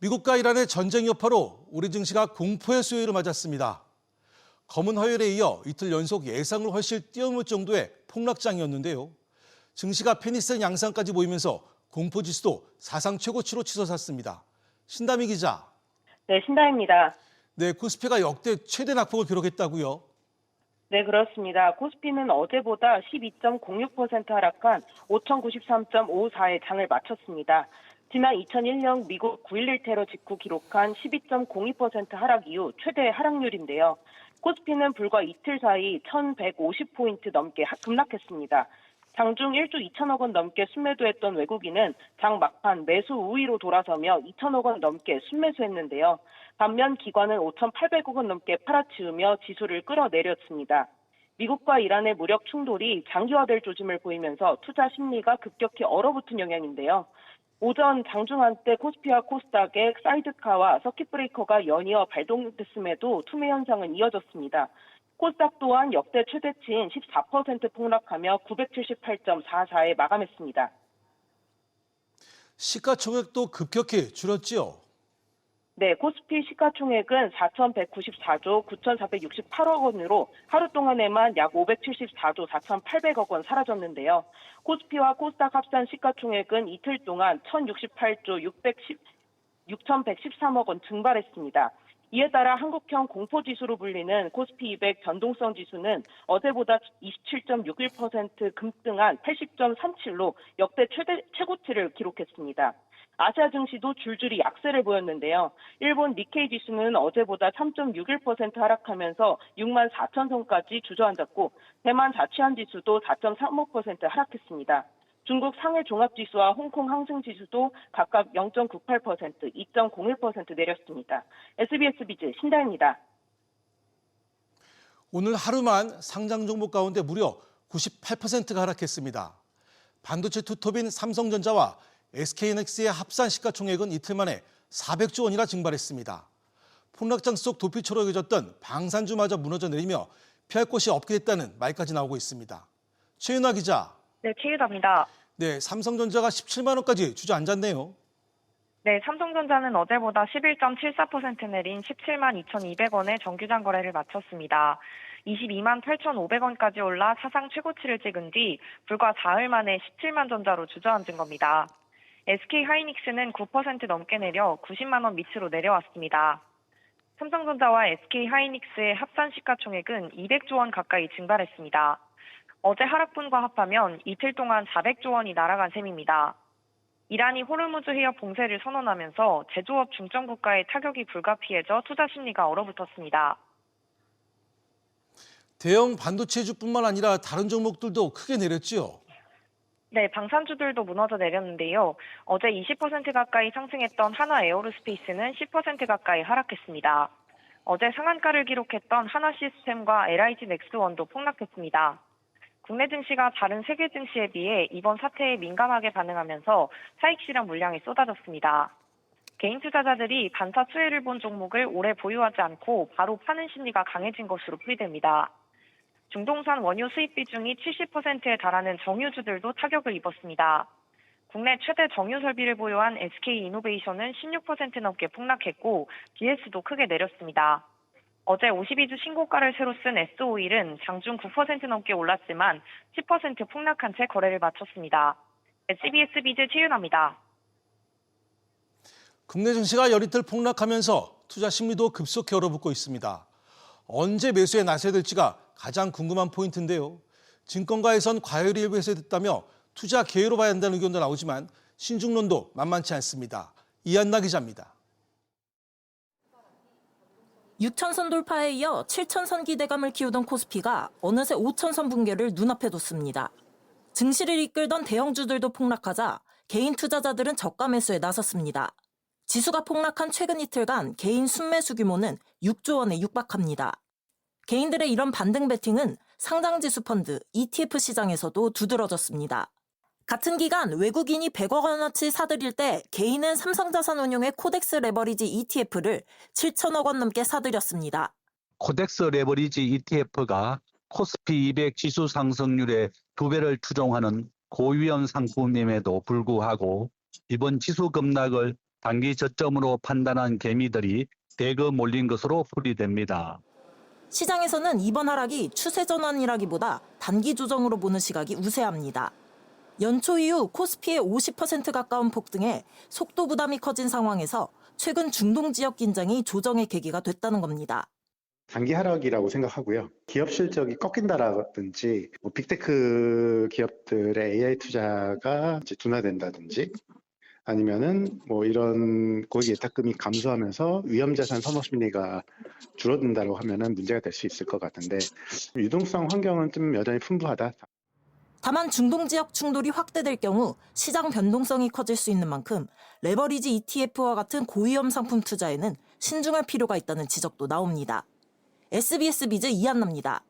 미국과 이란의 전쟁 여파로 우리 증시가 공포의 수요일을 맞았습니다. 검은 화요일에 이어 이틀 연속 예상을 훨씬 뛰어넘을 정도의 폭락장이었는데요. 증시가 페니슨 양상까지 보이면서 공포지수도 사상 최고치로 치솟았습니다. 신다미 기자. 네, 신다입니다. 네, 코스피가 역대 최대 낙폭을 기록했다고요? 네, 그렇습니다. 코스피는 어제보다 12.06% 하락한 5,093.54의 장을 마쳤습니다. 지난 2001년 미국 9.11 테러 직후 기록한 12.02% 하락 이후 최대 하락률인데요. 코스피는 불과 이틀 사이 1,150포인트 넘게 급락했습니다. 장중 1조 2천억 원 넘게 순매도했던 외국인은 장 막판 매수 우위로 돌아서며 2천억 원 넘게 순매수했는데요. 반면 기관은 5,800억 원 넘게 팔아치우며 지수를 끌어내렸습니다. 미국과 이란의 무력 충돌이 장기화될 조짐을 보이면서 투자 심리가 급격히 얼어붙은 영향인데요. 오전 장중 한때 코스피와 코스닥의 사이드카와 서킷 브레이커가 연이어 발동됐음에도 투매 현상은 이어졌습니다. 코스닥 또한 역대 최대치인 14% 폭락하며 978.44에 마감했습니다. 시가총액도 급격히 줄었지요. 네, 코스피 시가총액은 4,194조 9,468억 원으로 하루 동안에만 약 574조 4,800억 원 사라졌는데요. 코스피와 코스닥 합산 시가총액은 이틀 동안 1,068조 6,113억 원 증발했습니다. 이에 따라 한국형 공포지수로 불리는 코스피 200 변동성 지수는 어제보다 27.61% 급등한 80.37로 역대 최고치를 기록했습니다. 아시아 증시도 줄줄이 약세를 보였는데요. 일본 니케이 지수는 어제보다 3.61% 하락하면서 6만 4천 선까지 주저앉았고 대만 자취한 지수도 4.35% 하락했습니다. 중국 상해 종합지수와 홍콩 항생지수도 각각 0.98%, 2.01% 내렸습니다. SBS 비즈 신다입니다. 오늘 하루만 상장 종목 가운데 무려 98%가 하락했습니다. 반도체 투톱인 삼성전자와 SK하이닉스의 합산 시가총액은 이틀 만에 400조 원이나 증발했습니다. 폭락장 속 도피처로 여겨졌던 방산주마저 무너져 내리며 피할 곳이 없게 됐다는 말까지 나오고 있습니다. 최윤아 기자. 네, 최유다입니다. 네, 삼성전자가 17만 원까지 주저앉았네요. 네, 삼성전자는 어제보다 11.74% 내린 17만 2,200원의 정규장 거래를 마쳤습니다. 22만 8,500원까지 올라 사상 최고치를 찍은 뒤 불과 사흘 만에 17만 전자로 주저앉은 겁니다. SK하이닉스는 9% 넘게 내려 90만 원 밑으로 내려왔습니다. 삼성전자와 SK하이닉스의 합산 시가총액은 200조 원 가까이 증발했습니다. 어제 하락분과 합하면 이틀 동안 400조 원이 날아간 셈입니다. 이란이 호르무즈 해협 봉쇄를 선언하면서 제조업 중점 국가의 타격이 불가피해져 투자 심리가 얼어붙었습니다. 대형 반도체주뿐만 아니라 다른 종목들도 크게 내렸지요. 네, 방산주들도 무너져 내렸는데요. 어제 20% 가까이 상승했던 하나 에어로스페이스는 10% 가까이 하락했습니다. 어제 상한가를 기록했던 하나시스템과 LIG 넥스원도 폭락했습니다. 국내 증시가 다른 세계 증시에 비해 이번 사태에 민감하게 반응하면서 차익 실현 물량이 쏟아졌습니다. 개인 투자자들이 반사 수혜를 본 종목을 오래 보유하지 않고 바로 파는 심리가 강해진 것으로 풀이됩니다. 중동산 원유 수입 비중이 70%에 달하는 정유주들도 타격을 입었습니다. 국내 최대 정유 설비를 보유한 SK이노베이션은 16% 넘게 폭락했고 BS도 크게 내렸습니다. 어제 52주 신고가를 새로 쓴 S-오일은 장중 9% 넘게 올랐지만 10% 폭락한 채 거래를 마쳤습니다. SBS 비즈 최윤아입니다. 국내 증시가 열이틀 폭락하면서 투자 심리도 급속히 얼어붙고 있습니다. 언제 매수에 나서야 될지가 가장 궁금한 포인트인데요. 증권가에선 과열이 일부 해소됐다며 투자 기회로 봐야 한다는 의견도 나오지만 신중론도 만만치 않습니다. 이한나 기자입니다. 6천선 돌파에 이어 7천선 기대감을 키우던 코스피가 어느새 5천선 붕괴를 눈앞에 뒀습니다. 증시를 이끌던 대형주들도 폭락하자 개인 투자자들은 저가 매수에 나섰습니다. 지수가 폭락한 최근 이틀간 개인 순매수 규모는 6조 원에 육박합니다. 개인들의 이런 반등 베팅은 상장지수 펀드, ETF 시장에서도 두드러졌습니다. 같은 기간 외국인이 100억 원어치 사들일 때 개인은 삼성자산운용의 코덱스 레버리지 ETF를 7천억 원 넘게 사들였습니다. 코덱스 레버리지 ETF가 코스피 200 지수 상승률의 2배를 추종하는 고위험 상품임에도 불구하고 이번 지수 급락을 단기 저점으로 판단한 개미들이 대거 몰린 것으로 풀이됩니다. 시장에서는 이번 하락이 추세 전환이라기보다 단기 조정으로 보는 시각이 우세합니다. 연초 이후 코스피의 50% 가까운 폭등에 속도 부담이 커진 상황에서 최근 중동 지역 긴장이 조정의 계기가 됐다는 겁니다. 단기 하락이라고 생각하고요. 기업 실적이 꺾인다라든지 빅테크 기업들의 AI 투자가 이제 둔화된다든지 아니면은 이런 고액 예탁금이 감소하면서 위험자산 선호 심리가 줄어든다고 하면은 문제가 될 수 있을 것 같은데 유동성 환경은 좀 여전히 풍부하다. 다만 중동 지역 충돌이 확대될 경우 시장 변동성이 커질 수 있는 만큼 레버리지 ETF와 같은 고위험 상품 투자에는 신중할 필요가 있다는 지적도 나옵니다. SBS 비즈 이한나입니다.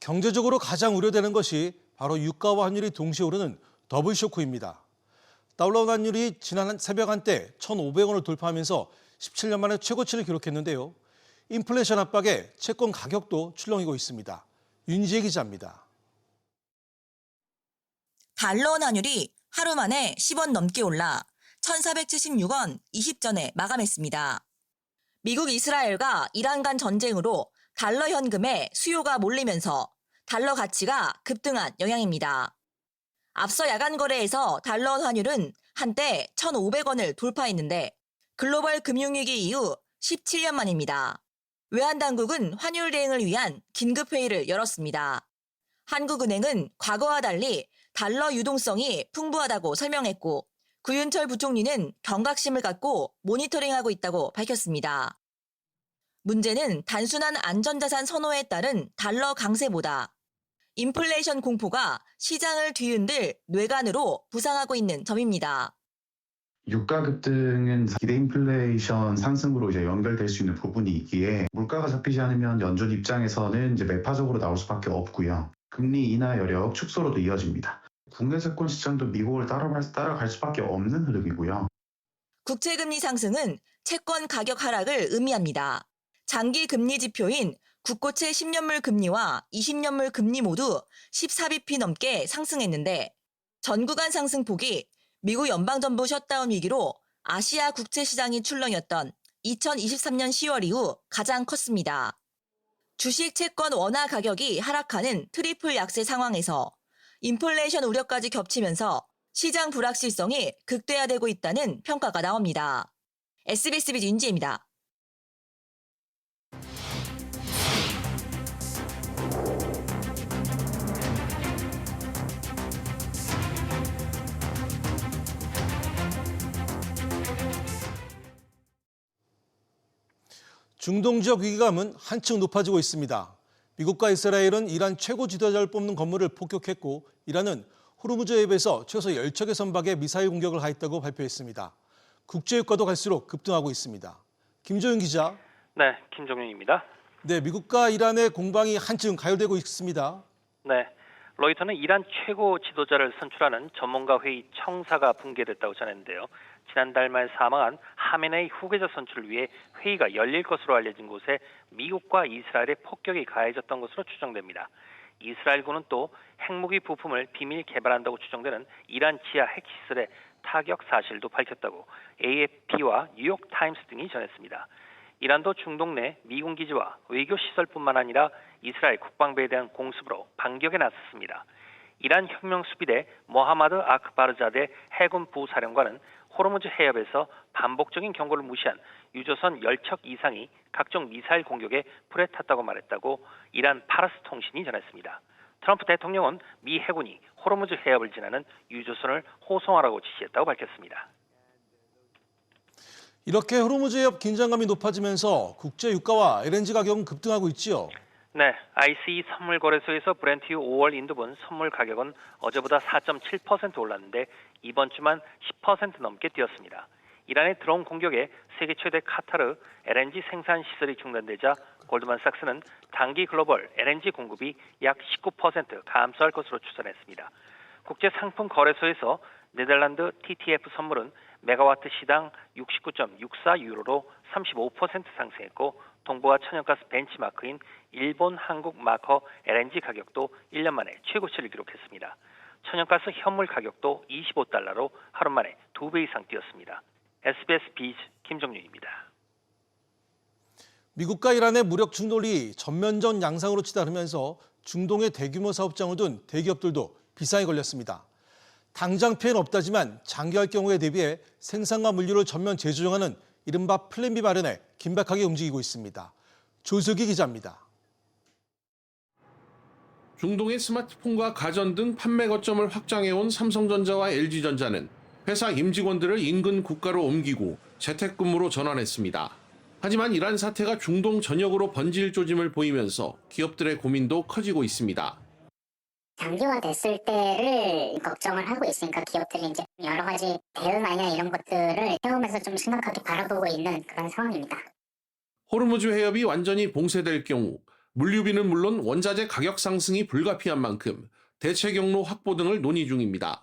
경제적으로 가장 우려되는 것이 바로 유가와 환율이 동시에 오르는 더블 쇼크입니다. 달러 환율이 지난 새벽 한때 1,500원을 돌파하면서 17년 만에 최고치를 기록했는데요. 인플레이션 압박에 채권 가격도 출렁이고 있습니다. 윤지혜 기자입니다. 달러 환율이 하루 만에 10원 넘게 올라 1,476원 20전에 마감했습니다. 미국 이스라엘과 이란 간 전쟁으로 달러 현금에 수요가 몰리면서 달러 가치가 급등한 영향입니다. 앞서 야간 거래에서 달러 환율은 한때 1,500원을 돌파했는데 글로벌 금융위기 이후 17년 만입니다. 외환당국은 환율 대응을 위한 긴급회의를 열었습니다. 한국은행은 과거와 달리 달러 유동성이 풍부하다고 설명했고 구윤철 부총리는 경각심을 갖고 모니터링하고 있다고 밝혔습니다. 문제는 단순한 안전자산 선호에 따른 달러 강세보다 인플레이션 공포가 시장을 뒤흔들 뇌관으로 부상하고 있는 점입니다. 유가 급등은 기대 인플레이션 상승으로 이제 연결될 수 있는 부분이 있기에 물가가 잡히지 않으면 연준 입장에서는 이제 매파적으로 나올 수밖에 없고요. 금리 인하 여력 축소로도 이어집니다. 국내 채권 시장도 미국을 따라갈 수밖에 없는 흐름이고요. 국채금리 상승은 채권 가격 하락을 의미합니다. 장기 금리 지표인 국고채 10년물 금리와 20년물 금리 모두 14bp 넘게 상승했는데 전 구간 상승폭이 미국 연방정부 셧다운 위기로 아시아 국채 시장이 출렁였던 2023년 10월 이후 가장 컸습니다. 주식 채권 원화 가격이 하락하는 트리플 약세 상황에서 인플레이션 우려까지 겹치면서 시장 불확실성이 극대화되고 있다는 평가가 나옵니다. SBS 비즈 윤지혜입니다. 중동 지역 위기감은 한층 높아지고 있습니다. 미국과 이스라엘은 이란 최고 지도자를 뽑는 건물을 폭격했고 이란은 호르무즈 해협에서 최소 10척의 선박에 미사일 공격을 가했다고 발표했습니다. 국제유가도 갈수록 급등하고 있습니다. 김조윤 기자. 네, 김종윤입니다. 네, 미국과 이란의 공방이 한층 가열되고 있습니다. 네, 로이터는 이란 최고 지도자를 선출하는 전문가 회의 청사가 붕괴됐다고 전했는데요. 지난달 말 사망한 하메네이 후계자 선출을 위해 회의가 열릴 것으로 알려진 곳에 미국과 이스라엘의 폭격이 가해졌던 것으로 추정됩니다. 이스라엘군은 또 핵무기 부품을 비밀 개발한다고 추정되는 이란 지하 핵시설의 타격 사실도 밝혔다고 AFP와 뉴욕타임스 등이 전했습니다. 이란도 중동 내 미군 기지와 외교 시설뿐만 아니라 이스라엘 국방부에 대한 공습으로 반격에 나섰습니다. 이란 혁명수비대 모하마드 아크바르자데 해군 부사령관은 호르무즈 해협에서 반복적인 경고를 무시한 유조선 10척 이상이 각종 미사일 공격에 불에 탔다고 말했다고 이란 파르스 통신이 전했습니다. 트럼프 대통령은 미 해군이 호르무즈 해협을 지나는 유조선을 호송하라고 지시했다고 밝혔습니다. 이렇게 호르무즈 해협 긴장감이 높아지면서 국제 유가와 LNG 가격은 급등하고 있지요. 네, ICE 선물 거래소에서 브렌트유 5월 인도분 선물 가격은 어제보다 4.7% 올랐는데 이번 주만 10% 넘게 뛰었습니다. 이란의 드론 공격에 세계 최대 카타르 LNG 생산 시설이 중단되자 골드만삭스는 단기 글로벌 LNG 공급이 약 19% 감소할 것으로 추산했습니다. 국제상품거래소에서 네덜란드 TTF 선물은 메가와트 시당 69.64 유로로 35% 상승했고 동북아 천연가스 벤치마크인 일본 한국 마커 LNG 가격도 1년 만에 최고치를 기록했습니다. 천연가스 현물 가격도 25달러로 하루 만에 2배 이상 뛰었습니다. SBS 비즈 김정윤입니다. 미국과 이란의 무력 충돌이 전면전 양상으로 치달으면서 중동의 대규모 사업장을 둔 대기업들도 비상에 걸렸습니다. 당장 피해는 없다지만 장기할 경우에 대비해 생산과 물류를 전면 재조정하는 이른바 플랜 B 마련에 긴박하게 움직이고 있습니다. 조석희 기자입니다. 중동의 스마트폰과 가전 등 판매 거점을 확장해온 삼성전자와 LG전자는 회사 임직원들을 인근 국가로 옮기고 재택근무로 전환했습니다. 하지만 이란 사태가 중동 전역으로 번질 조짐을 보이면서 기업들의 고민도 커지고 있습니다. 장기화됐을 때를 걱정을 하고 있으니까 기업들이 이제 여러 가지 대응이나 이런 것들을 해오면서 좀 심각하게 바라보고 있는 그런 상황입니다. 호르무즈 해협이 완전히 봉쇄될 경우 물류비는 물론 원자재 가격 상승이 불가피한 만큼 대체 경로 확보 등을 논의 중입니다.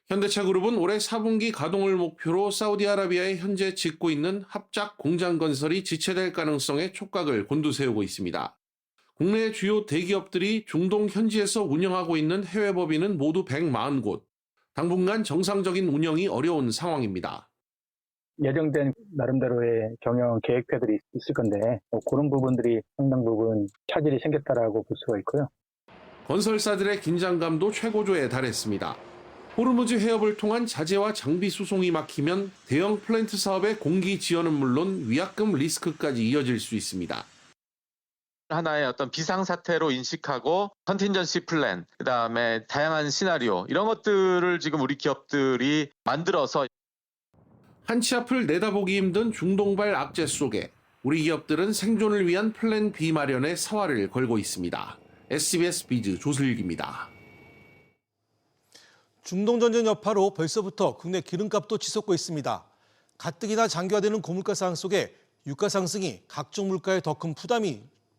현대차 그룹은 올해 4분기 가동을 목표로 사우디아라비아에 현재 짓고 있는 합작 공장 건설이 지체될 가능성에 촉각을 곤두세우고 있습니다. 국내 주요 대기업들이 중동 현지에서 운영하고 있는 해외 법인은 모두 140곳, 당분간 정상적인 운영이 어려운 상황입니다. 예정된 나름대로의 경영 계획표들이 있을 건데 그런 부분들이 상당 부분 차질이 생겼다라고 볼 수가 있고요. 건설사들의 긴장감도 최고조에 달했습니다. 호르무즈 해협을 통한 자재와 장비 수송이 막히면 대형 플랜트 사업의 공기 지연은 물론 위약금 리스크까지 이어질 수 있습니다. 하나의 어떤 비상사태로 인식하고 컨틴전시 플랜, 그다음에 다양한 시나리오 이런 것들을 지금 우리 기업들이 만들어서 한치 앞을 내다보기 힘든 중동발 악재 속에 우리 기업들은 생존을 위한 플랜 B 마련에 사활을 걸고 있습니다. SBS 비즈 조슬기입니다. 중동 전쟁 여파로 벌써부터 국내 기름값도 치솟고 있습니다. 가뜩이나 장기화되는 고물가 상황 속에 유가 상승이 각종 물가에 더 큰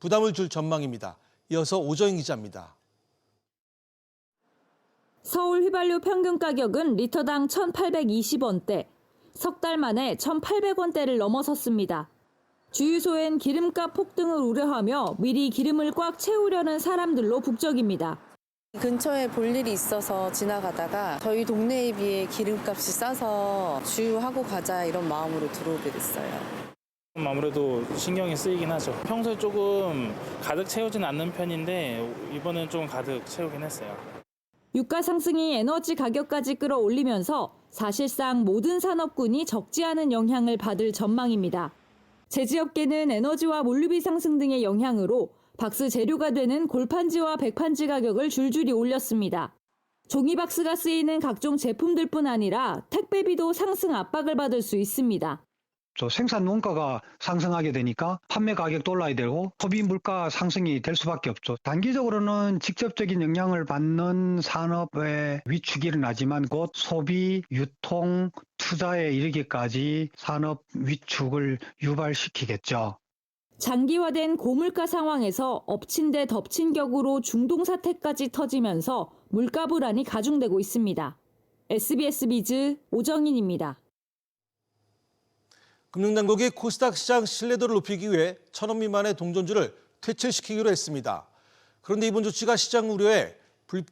부담을 줄 전망입니다. 이어서 오정인 기자입니다. 서울 휘발유 평균 가격은 리터당 1,820원대, 석 달 만에 1,800원대를 넘어섰습니다. 주유소엔 기름값 폭등을 우려하며 미리 기름을 꽉 채우려는 사람들로 북적입니다. 근처에 볼 일이 있어서 지나가다가 저희 동네에 비해 기름값이 싸서 주유하고 가자 이런 마음으로 들어오게 됐어요. 아무래도 신경이 쓰이긴 하죠. 평소에 조금 가득 채우진 않는 편인데 이번엔 좀 가득 채우긴 했어요. 유가 상승이 에너지 가격까지 끌어올리면서 사실상 모든 산업군이 적지 않은 영향을 받을 전망입니다. 제지업계는 에너지와 물류비 상승 등의 영향으로 박스 재료가 되는 골판지와 백판지 가격을 줄줄이 올렸습니다. 종이박스가 쓰이는 각종 제품들뿐 아니라 택배비도 상승 압박을 받을 수 있습니다. 생산 원가가 상승하게 되니까 판매 가격도 올라야 되고 소비 물가 상승이 될 수밖에 없죠. 단기적으로는 직접적인 영향을 받는 산업의 위축이 일어나지만 곧 소비, 유통, 투자에 이르기까지 산업 위축을 유발시키겠죠. 장기화된 고물가 상황에서 엎친 데 덮친 격으로 중동 사태까지 터지면서 물가 불안이 가중되고 있습니다. SBS 비즈 오정인입니다. 금융당국이 코스닥 시장 신뢰도를 높이기 위해 1,000원 미만의 동전주를 퇴출시키기로 했습니다. 그런데 이번 조치가 시장 우려에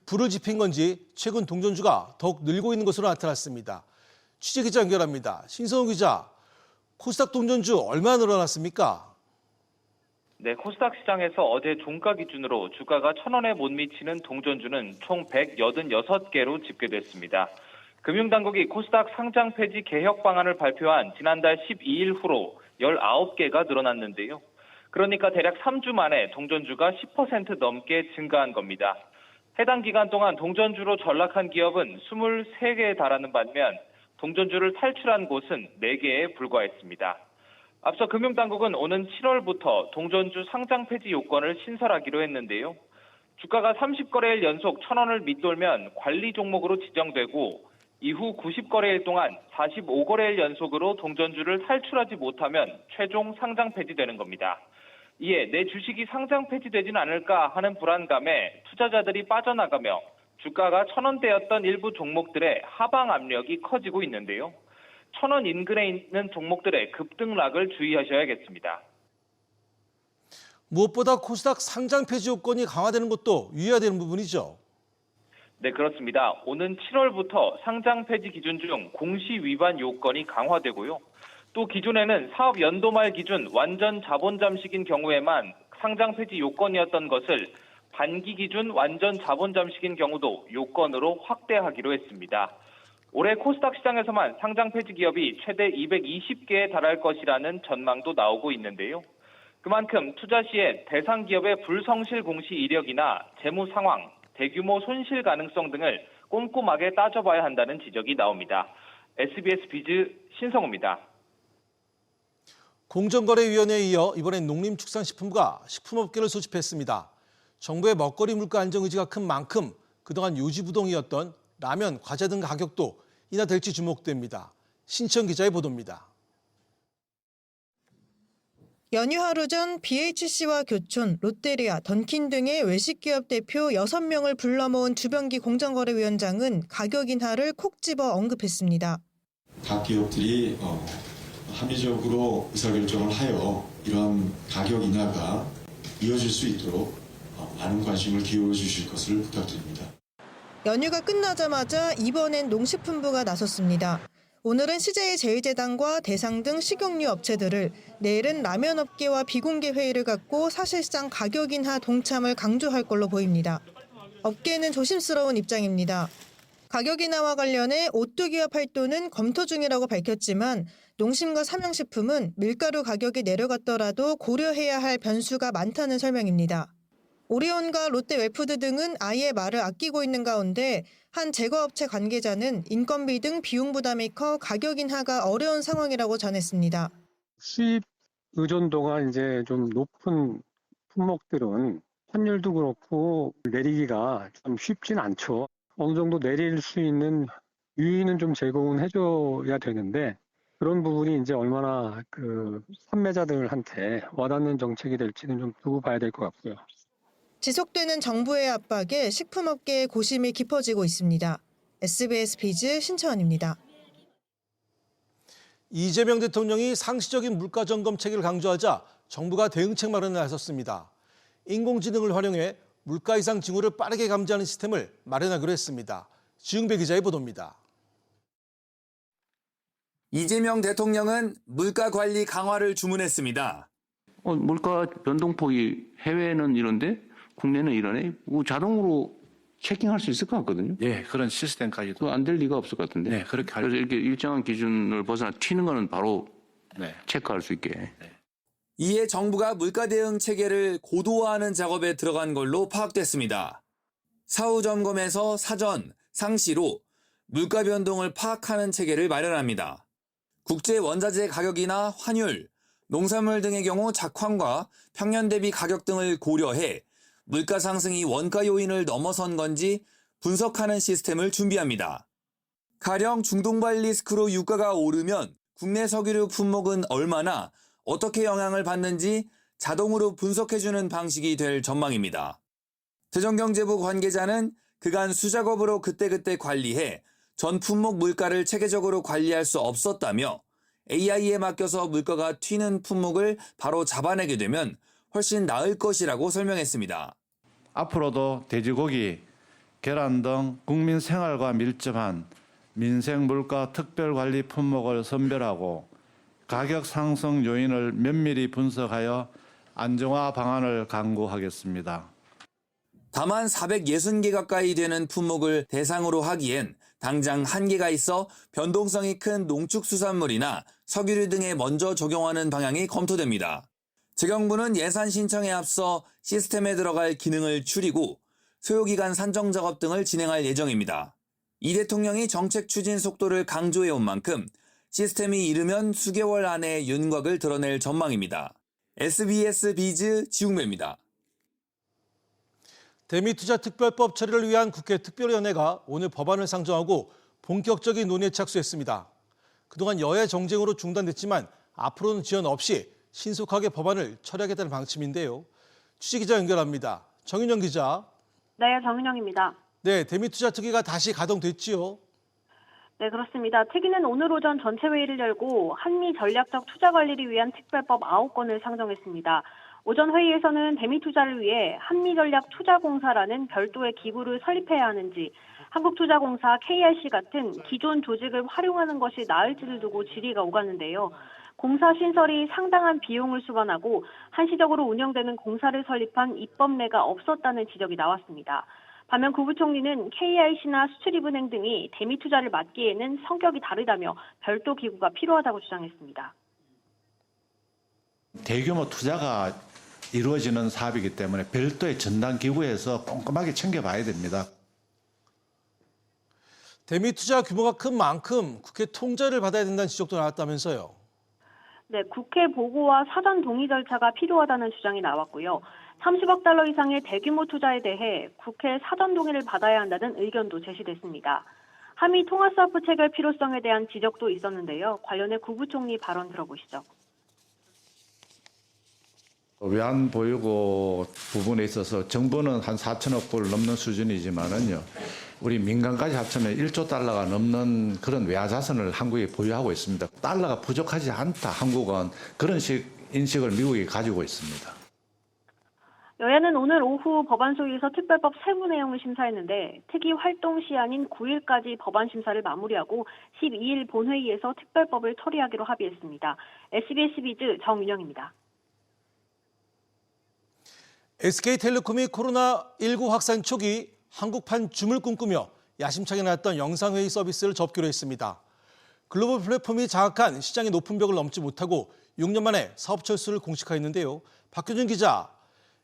불을 지핀 건지 최근 동전주가 더욱 늘고 있는 것으로 나타났습니다. 취재기자 연결합니다. 신성우 기자, 코스닥 동전주 얼마나 늘어났습니까? 네, 코스닥 시장에서 어제 종가 기준으로 주가가 1,000원에 못 미치는 동전주는 총 186개로 집계됐습니다. 금융당국이 코스닥 상장 폐지 개혁 방안을 발표한 지난달 12일 후로 19개가 늘어났는데요. 그러니까 대략 3주 만에 동전주가 10% 넘게 증가한 겁니다. 해당 기간 동안 동전주로 전락한 기업은 23개에 달하는 반면 동전주를 탈출한 곳은 4개에 불과했습니다. 앞서 금융당국은 오는 7월부터 동전주 상장 폐지 요건을 신설하기로 했는데요. 주가가 30거래일 연속 1,000원을 밑돌면 관리 종목으로 지정되고 이후 90거래일 동안 45거래일 연속으로 동전주를 탈출하지 못하면 최종 상장 폐지되는 겁니다. 이에 내 주식이 상장 폐지되진 않을까 하는 불안감에 투자자들이 빠져나가며 주가가 1,000원대였던 일부 종목들의 하방 압력이 커지고 있는데요. 1,000원 인근에 있는 종목들의 급등락을 주의하셔야겠습니다. 무엇보다 코스닥 상장 폐지 요건이 강화되는 것도 유의해야 되는 부분이죠. 네, 그렇습니다. 오는 7월부터 상장 폐지 기준 중 공시 위반 요건이 강화되고요. 또 기존에는 사업 연도 말 기준 완전 자본 잠식인 경우에만 상장 폐지 요건이었던 것을 반기 기준 완전 자본 잠식인 경우도 요건으로 확대하기로 했습니다. 올해 코스닥 시장에서만 상장 폐지 기업이 최대 220개에 달할 것이라는 전망도 나오고 있는데요. 그만큼 투자 시에 대상 기업의 불성실 공시 이력이나 재무 상황, 대규모 손실 가능성 등을 꼼꼼하게 따져봐야 한다는 지적이 나옵니다. SBS 비즈 신성우입니다. 공정거래위원회에 이어 이번엔 농림축산식품부가 식품업계를 소집했습니다. 정부의 먹거리 물가 안정 의지가 큰 만큼 그동안 요지부동이었던 라면, 과자 등 가격도 인하될지 주목됩니다. 신천 기자의 보도입니다. 연휴 하루 전 BHC와 교촌, 롯데리아, 던킨 등의 외식기업 대표 6명을 불러 모은 주병기 공정거래위원장은 가격 인하를 콕 집어 언급했습니다. 각 기업들이 합리적으로 의사결정을 하여 이러한 가격 인하가 이어질 수 있도록 많은 관심을 기울여 주실 것을 부탁드립니다. 연휴가 끝나자마자 이번엔 농식품부가 나섰습니다. 오늘은 CJ제일제당과 대상 등 식용유 업체들을, 내일은 라면 업계와 비공개 회의를 갖고 사실상 가격 인하 동참을 강조할 걸로 보입니다. 업계는 조심스러운 입장입니다. 가격 인하와 관련해 오뚜기와 팔도는 검토 중이라고 밝혔지만 농심과 삼양식품은 밀가루 가격이 내려갔더라도 고려해야 할 변수가 많다는 설명입니다. 오리온과 롯데 웰푸드 등은 아예 말을 아끼고 있는 가운데 한 제과업체 관계자는 인건비 등 비용 부담이 커 가격 인하가 어려운 상황이라고 전했습니다. 수입 의존도가 이제 좀 높은 품목들은 환율도 그렇고 내리기가 좀 쉽진 않죠. 어느 정도 내릴 수 있는 유인은 좀 제공은 해줘야 되는데 그런 부분이 이제 얼마나 그 판매자들한테 와닿는 정책이 될지는 좀 두고 봐야 될 것 같고요. 지속되는 정부의 압박에 식품업계의 고심이 깊어지고 있습니다. SBS 비즈 신채원입니다. 이재명 대통령이 상시적인 물가 점검 체계를 강조하자 정부가 대응책 마련에 나섰습니다. 인공지능을 활용해 물가 이상 징후를 빠르게 감지하는 시스템을 마련하기로 했습니다. 지웅배 기자의 보도입니다. 이재명 대통령은 물가 관리 강화를 주문했습니다. 물가 변동폭이 해외는 이런데 국내는 이러네. 자동으로 체킹할 수 있을 것 같거든요. 예, 그런 시스템까지도 안 될 리가 없을 것 같은데. 네, 그렇게 그래서 이렇게 일정한 기준을 벗어나 튀는 거는 바로 네. 체크할 수 있게. 네. 이에 정부가 물가 대응 체계를 고도화하는 작업에 들어간 걸로 파악됐습니다. 사후 점검에서 사전, 상시로 물가 변동을 파악하는 체계를 마련합니다. 국제 원자재 가격이나 환율, 농산물 등의 경우 작황과 평년 대비 가격 등을 고려해 물가 상승이 원가 요인을 넘어선 건지 분석하는 시스템을 준비합니다. 가령 중동발 리스크로 유가가 오르면 국내 석유류 품목은 얼마나 어떻게 영향을 받는지 자동으로 분석해주는 방식이 될 전망입니다. 대전경제부 관계자는 그간 수작업으로 그때그때 관리해 전 품목 물가를 체계적으로 관리할 수 없었다며 AI에 맡겨서 물가가 튀는 품목을 바로 잡아내게 되면 훨씬 나을 것이라고 설명했습니다. 앞으로도 돼지고기, 계란 등 국민 생활과 밀접한 민생 물가 특별관리 품목을 선별하고 가격 상승 요인을 면밀히 분석하여 안정화 방안을 강구하겠습니다. 다만 460개 가까이 되는 품목을 대상으로 하기엔 당장 한계가 있어 변동성이 큰 농축수산물이나 석유류 등에 먼저 적용하는 방향이 검토됩니다. 재경부는 예산 신청에 앞서 시스템에 들어갈 기능을 추리고 소요기간 산정 작업 등을 진행할 예정입니다. 이 대통령이 정책 추진 속도를 강조해온 만큼 시스템이 이르면 수개월 안에 윤곽을 드러낼 전망입니다. SBS 비즈 지웅배입니다. 대미투자특별법 처리를 위한 국회 특별위원회가 오늘 법안을 상정하고 본격적인 논의에 착수했습니다. 그동안 여야 정쟁으로 중단됐지만 앞으로는 지연 없이 신속하게 법안을 처리하겠다는 방침인데요. 취재기자 연결합니다. 정윤영 기자. 네, 정윤영입니다. 네, 대미투자특위가 다시 가동됐지요. 네, 그렇습니다. 특위는 오늘 오전 전체 회의를 열고 한미 전략적 투자 관리를 위한 특별법 9건을 상정했습니다. 오전 회의에서는 대미 투자를 위해 한미전략투자공사라는 별도의 기구를 설립해야 하는지, 한국투자공사 KRC 같은 기존 조직을 활용하는 것이 나을지를 두고 질의가 오갔는데요. 공사 신설이 상당한 비용을 수반하고 한시적으로 운영되는 공사를 설립한 입법례가 없었다는 지적이 나왔습니다. 반면 국무총리는 KIC나 수출입은행 등이 대미 투자를 맡기에는 성격이 다르다며 별도 기구가 필요하다고 주장했습니다. 대규모 투자가 이루어지는 사업이기 때문에 별도의 전담 기구에서 꼼꼼하게 챙겨봐야 됩니다. 대미 투자 규모가 큰 만큼 국회 통제를 받아야 된다는 지적도 나왔다면서요. 네, 국회 보고와 사전 동의 절차가 필요하다는 주장이 나왔고요. 30억 달러 이상의 대규모 투자에 대해 국회 사전 동의를 받아야 한다는 의견도 제시됐습니다. 한미 통화사업부체결 필요성에 대한 지적도 있었는데요. 관련해 국무총리 발언 들어보시죠. 외환 보유고 부분에 있어서 정부는 한 4천억 불 넘는 수준이지만은요, 우리 민간까지 합치면 1조 달러가 넘는 그런 외화 자산을 한국이 보유하고 있습니다. 달러가 부족하지 않다, 한국은 그런 인식을 미국이 가지고 있습니다. 여야는 오늘 오후 법안 소위에서 특별법 세부 내용을 심사했는데 특위 활동 시한인 9일까지 법안 심사를 마무리하고 12일 본회의에서 특별법을 처리하기로 합의했습니다. SBS 비즈 정윤영입니다. SK텔레콤이 코로나19 확산 초기 한국판 줌을 꿈꾸며 야심차게 나왔던 영상회의 서비스를 접기로 했습니다. 글로벌 플랫폼이 장악한 시장의 높은 벽을 넘지 못하고 6년 만에 사업 철수를 공식화했는데요. 박효준 기자,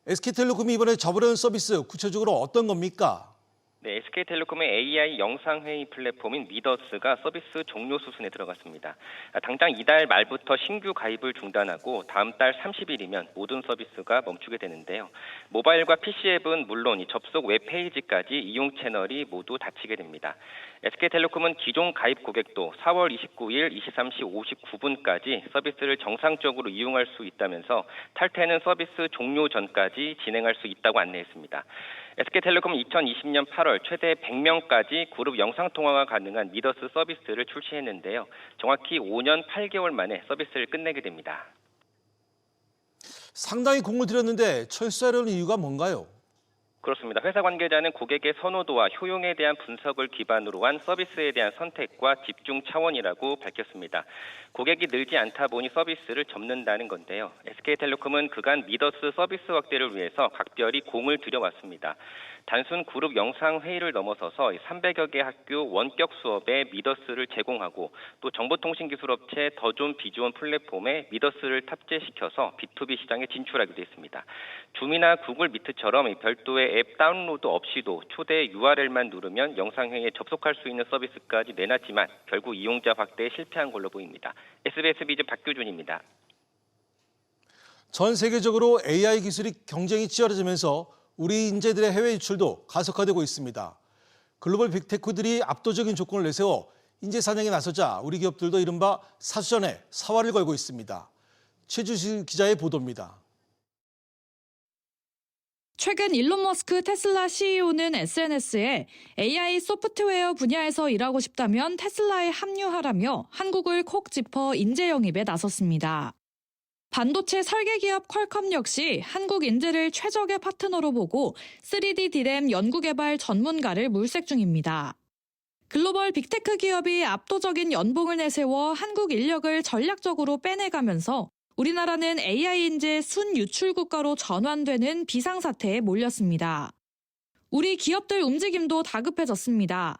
SK텔레콤이 이번에 접으려는 서비스 구체적으로 어떤 겁니까? 네, SK텔레콤의 AI 영상회의 플랫폼인 미더스가 서비스 종료 수순에 들어갔습니다. 당장 이달 말부터 신규 가입을 중단하고 다음 달 30일이면 모든 서비스가 멈추게 되는데요. 모바일과 PC 앱은 물론 이 접속 웹페이지까지 이용 채널이 모두 닫히게 됩니다. SK텔레콤은 기존 가입 고객도 4월 29일 23시 59분까지 서비스를 정상적으로 이용할 수 있다면서 탈퇴는 서비스 종료 전까지 진행할 수 있다고 안내했습니다. SK텔레콤은 2020년 8월 최대 100명까지 그룹 영상통화가 가능한 미더스 서비스를 출시했는데요. 정확히 5년 8개월 만에 서비스를 끝내게 됩니다. 상당히 공을 들였는데 철수하려는 이유가 뭔가요? 그렇습니다. 회사 관계자는 고객의 선호도와 효용에 대한 분석을 기반으로 한 서비스에 대한 선택과 집중 차원이라고 밝혔습니다. 고객이 늘지 않다 보니 서비스를 접는다는 건데요. SK텔레콤은 그간 미더스 서비스 확대를 위해서 각별히 공을 들여왔습니다. 단순 그룹 영상 회의를 넘어서서 300여 개 학교 원격 수업에 미더스를 제공하고 또 정보통신기술업체 더존 비즈원 플랫폼에 미더스를 탑재시켜서 B2B 시장에 진출하기도 했습니다. 줌이나 구글 미트처럼 별도의 앱 다운로드 없이도 초대 URL만 누르면 영상회의에 접속할 수 있는 서비스까지 내놨지만 결국 이용자 확대에 실패한 걸로 보입니다. SBS 비즈 박규준입니다. 전 세계적으로 AI 기술이 경쟁이 치열해지면서 우리 인재들의 해외 유출도 가속화되고 있습니다. 글로벌 빅테크들이 압도적인 조건을 내세워 인재 사냥에 나서자 우리 기업들도 이른바 사수전에 사활을 걸고 있습니다. 최주실 기자의 보도입니다. 최근 일론 머스크 테슬라 CEO는 SNS에 AI 소프트웨어 분야에서 일하고 싶다면 테슬라에 합류하라며 한국을 콕 짚어 인재 영입에 나섰습니다. 반도체 설계 기업 퀄컴 역시 한국 인재를 최적의 파트너로 보고 3D DRAM 연구개발 전문가를 물색 중입니다. 글로벌 빅테크 기업이 압도적인 연봉을 내세워 한국 인력을 전략적으로 빼내가면서 우리나라는 AI 인재 순유출 국가로 전환되는 비상사태에 몰렸습니다. 우리 기업들 움직임도 다급해졌습니다.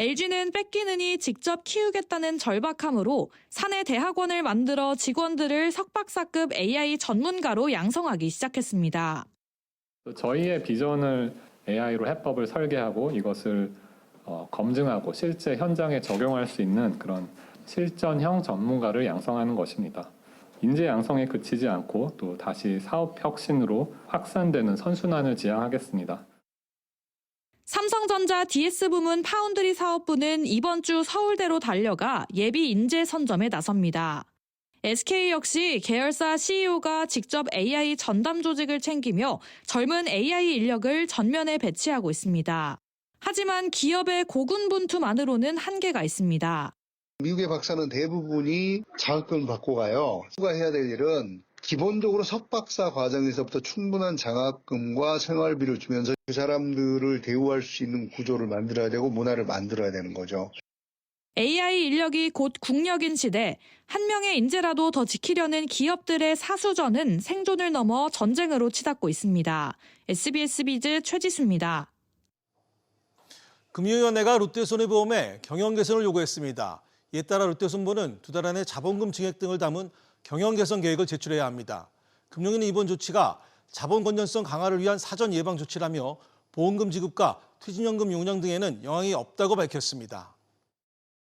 LG는 뺏기느니 직접 키우겠다는 절박함으로 사내 대학원을 만들어 직원들을 석박사급 AI 전문가로 양성하기 시작했습니다. 저희의 비전을 AI로 해법을 설계하고 이것을 검증하고 실제 현장에 적용할 수 있는 그런 실전형 전문가를 양성하는 것입니다. 인재 양성에 그치지 않고 또 다시 사업 혁신으로 확산되는 선순환을 지향하겠습니다. 삼성전자 DS 부문 파운드리 사업부는 이번 주 서울대로 달려가 예비 인재 선점에 나섭니다. SK 역시 계열사 CEO가 직접 AI 전담 조직을 챙기며 젊은 AI 인력을 전면에 배치하고 있습니다. 하지만 기업의 고군분투만으로는 한계가 있습니다. 미국의 박사는 대부분이 자격증을 받고 가요. 누가 해야 될 일은 기본적으로 석박사 과정에서부터 충분한 장학금과 생활비를 주면서 그 사람들을 대우할 수 있는 구조를 만들어야 되고 문화를 만들어야 되는 거죠. AI 인력이 곧 국력인 시대, 한 명의 인재라도 더 지키려는 기업들의 사수전은 생존을 넘어 전쟁으로 치닫고 있습니다. SBS 비즈 최지수입니다. 금융위원회가 롯데손해보험에 경영 개선을 요구했습니다. 이에 따라 롯데손보는 2달 안에 자본금 증액 등을 담은 경영 개선 계획을 제출해야 합니다. 금융위는 이번 조치가 자본 건전성 강화를 위한 사전 예방 조치라며 보험금 지급과 퇴직연금 용량 등에는 영향이 없다고 밝혔습니다.